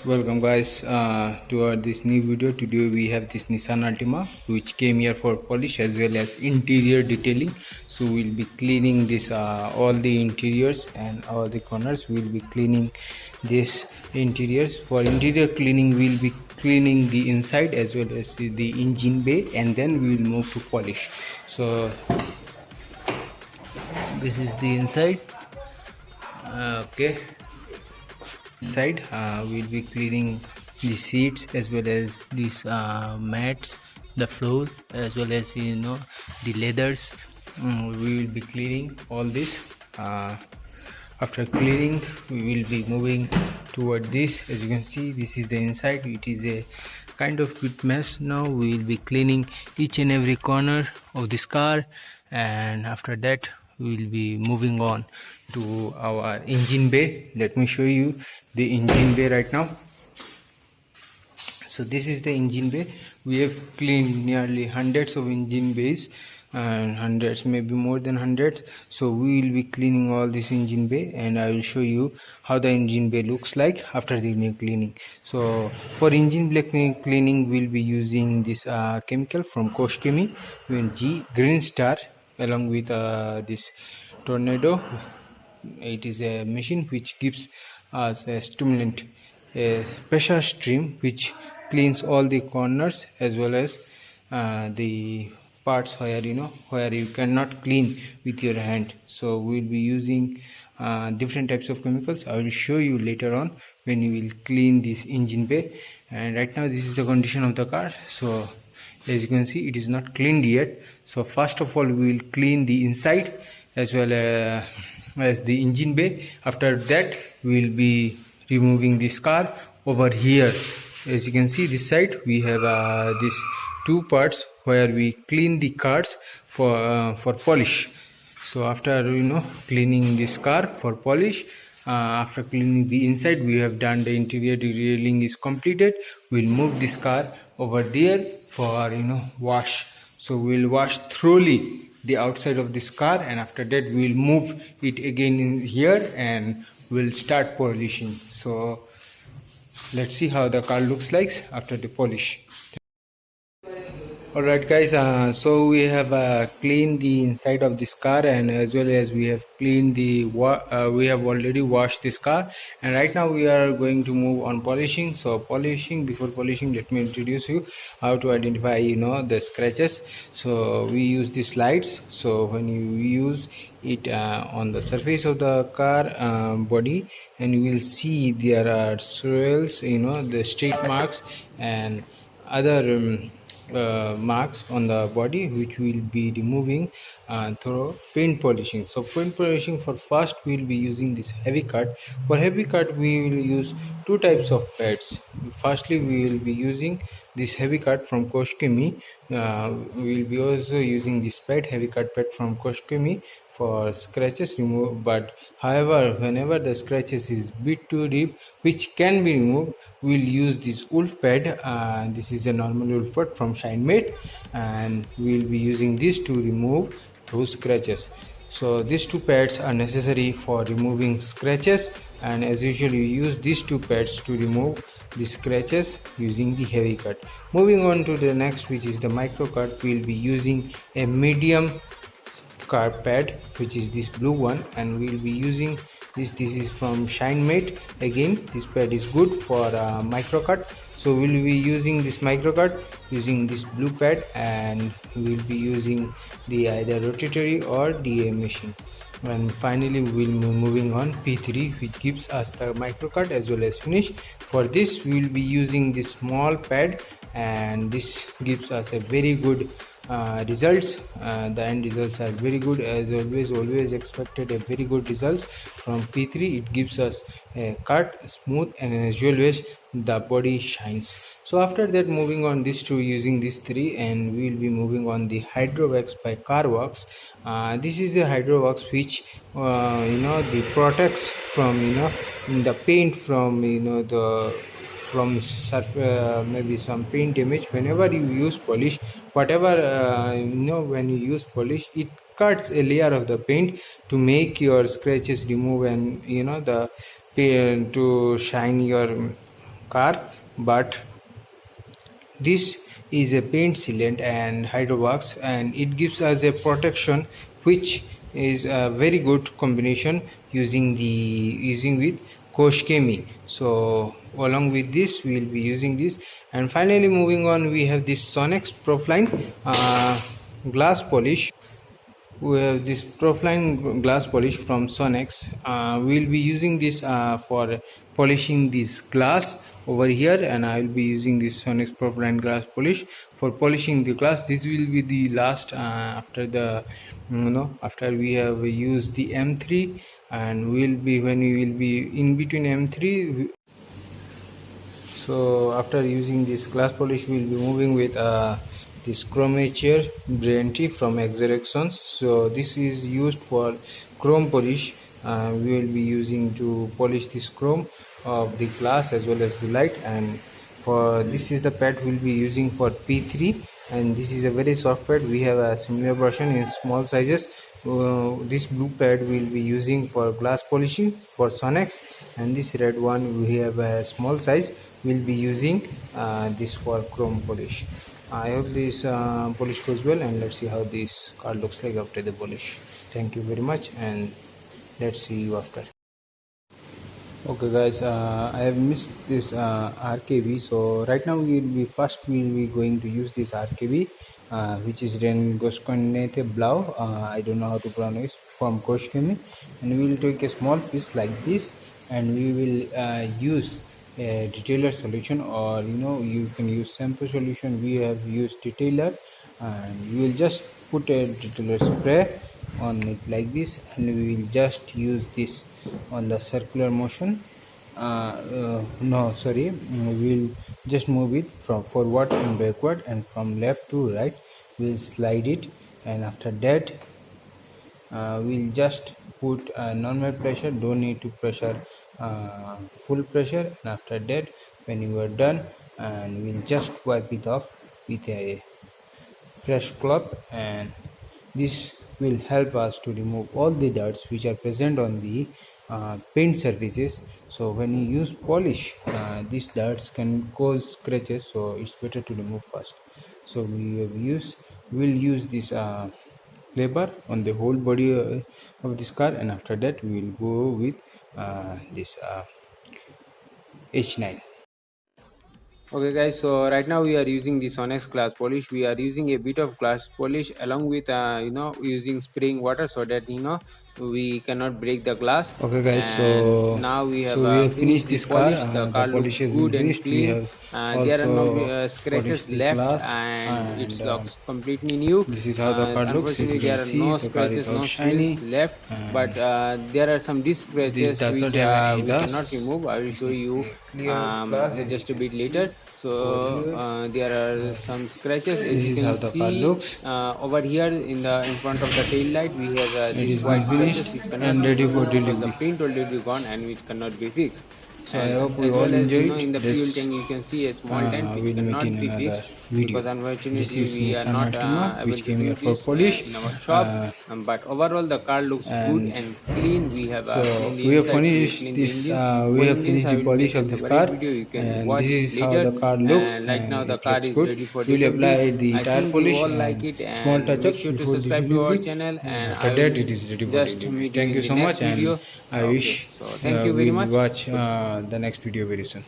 Welcome guys to this new video. Today we have this Nissan Altima which came here for polish as well as interior detailing. So we'll be cleaning this all the interiors and all the corners. We'll be cleaning this interiors. For interior cleaning we'll be cleaning the inside as well as the engine bay, and then we will move to polish. So this is the inside. Okay, side we'll be cleaning the seats as well as these mats, the floor, as well as the leathers. We will be cleaning all this. After cleaning we will be moving toward this. As you can see, this is the inside. It is a kind of bit mess. Now we will be cleaning each and every corner of this car, and after that we will be moving on to our engine bay. Let me show you the engine bay right now. So this is the engine bay. We have cleaned nearly hundreds of engine bays, and hundreds, maybe more than hundreds. So we will be cleaning all this engine bay, and I will show you how the engine bay looks like after the cleaning. So for engine bay cleaning we'll be using this chemical from Kosh Chemi, G Green Star, along with this Tornado. It is a machine which gives us a stimulant, a pressure stream which cleans all the corners as well as the parts where you cannot clean with your hand. So we will be using different types of chemicals. I will show you later on when you will clean this engine bay. And right now this is the condition of the car. So as you can see, it is not cleaned yet. So first of all we will clean the inside as well as the engine bay. After that we will be removing this car over here. As you can see, this side we have these two parts where we clean the cars for polish. So after cleaning this car for polish, after cleaning the inside, we have done the interior detailing is completed. We'll move this car over there for wash. So we'll wash thoroughly the outside of this car, and after that we'll move it again in here and we'll start polishing. So let's see how the car looks like after the polish. Alright guys, so we have cleaned the inside of this car, and as well as we have cleaned the we have already washed this car, and right now we are going to move on polishing. So before polishing, let me introduce you how to identify the scratches. So we use these lights. So when you use it on the surface of the car body, and you will see there are swirls, the streak marks and other marks on the body, which will be removing through paint polishing. So paint polishing, for first we will be using this heavy cut. For heavy cut we will use two types of pads. Firstly we will be using this heavy cut from Kosh Chemi. We will be also using this pad, heavy cut pad from Kosh Chemi, for scratches remove. But however, whenever the scratches is bit too deep, which can be removed, we'll use this wolf pad. This is a normal wolf pad from ShineMate, and we'll be using this to remove those scratches. So these two pads are necessary for removing scratches, and as usual you use these two pads to remove the scratches using the heavy cut. Moving on to the next, which is the micro cut, we'll be using a medium car pad, which is this blue one, and we'll be using this is from ShineMate. Again, this pad is good for micro cut. So we'll be using this micro cut using this blue pad, and we'll be using the either rotatory or DA machine. And finally we'll be moving on P3, which gives us the micro cut as well as finish. For this we will be using this small pad, and this gives us a very good results. The end results are very good. As always expected a very good results from P3. It gives us a cut smooth, and as always the body shines. So after that, moving on this to using these three, and we will be moving on the Hydrowax by Carwax. This is a Hydrowax which the protects from the paint from maybe some paint damage. Whenever you use polish, whatever when you use polish, it cuts a layer of the paint to make your scratches remove, and the paint to shine your car, but this is a paint sealant and hydrowax, and it gives us a protection which is a very good combination using with Koshkemi. So along with this we will be using this. And finally, moving on, we have this Sonex Profline glass polish. We have this Profline glass polish from Sonex. We will be using this for polishing this glass over here, and I will be using this Sonex Profline glass polish for polishing the glass. This will be the last after the after we have used the M3, and when we will be in between M3. So after using this glass polish, we will be moving with this chromature Brillianti from Exerexons. So this is used for chrome polish. We will be using to polish this chrome of the glass as well as the light. And for this is the pad we'll be using for P3, and this is a very soft pad. We have a similar version in small sizes. This blue pad we'll be using for glass polishing for Sonex, and this red one we have a small size. We'll be using this for chrome polish. I hope this polish goes well, and let's see how this car looks like after the polish. Thank you very much, and let's see you after. Okay guys, I have missed this RKB. So right now we will be going to use this RKB, which is Rengoskonnete Blau. I don't know how to pronounce, from Koshkemi, and we will take a small piece like this, and we will use a detailer solution, or you can use shampoo solution. We have used detailer, and we will just put a detailer spray on it like this, and we will just use this on the circular motion. No, sorry, we will just move it from forward and backward, and from left to right we'll slide it, and after that we'll just put normal pressure. Don't need to pressure full pressure, and after that, when you are done, and we'll just wipe it off with a fresh cloth, and this will help us to remove all the dirts which are present on the paint surfaces. So when you use polish, these dirts can cause scratches, so it's better to remove first. So we'll use this labor on the whole body of this car, and after that we will go with this H9. Okay guys, so right now we are using the Sonex glass polish. We are using a bit of glass polish along with using spraying water, so that we cannot break the glass. Okay guys, so now we have finished this car. The car looks good and clean. There are no scratches left, and it looks completely new. This is how the car looks. Unfortunately, there are no scratches, no spills left, but there are some disc scratches which we cannot remove. I will show you just a bit later. So there are some scratches, as you can see over here in front of the tail light. We have this white scratches which cannot be removed because the paint already gone and which cannot be fixed. So I hope we all enjoyed. In the fuel tank you can see a small dent which cannot be fixed because unfortunately we are not able to do this in our shop. But overall the car looks good and clean. We have finished this. We have finished the polish of this car, and this is how the car looks. And right now the car is ready for delivery. We'll apply the tire polish. You all like it, and small touch make sure to subscribe to our channel. And after that it is ready for delivery. Thank you so much, and I wish thank you very much. Watch the next video very soon.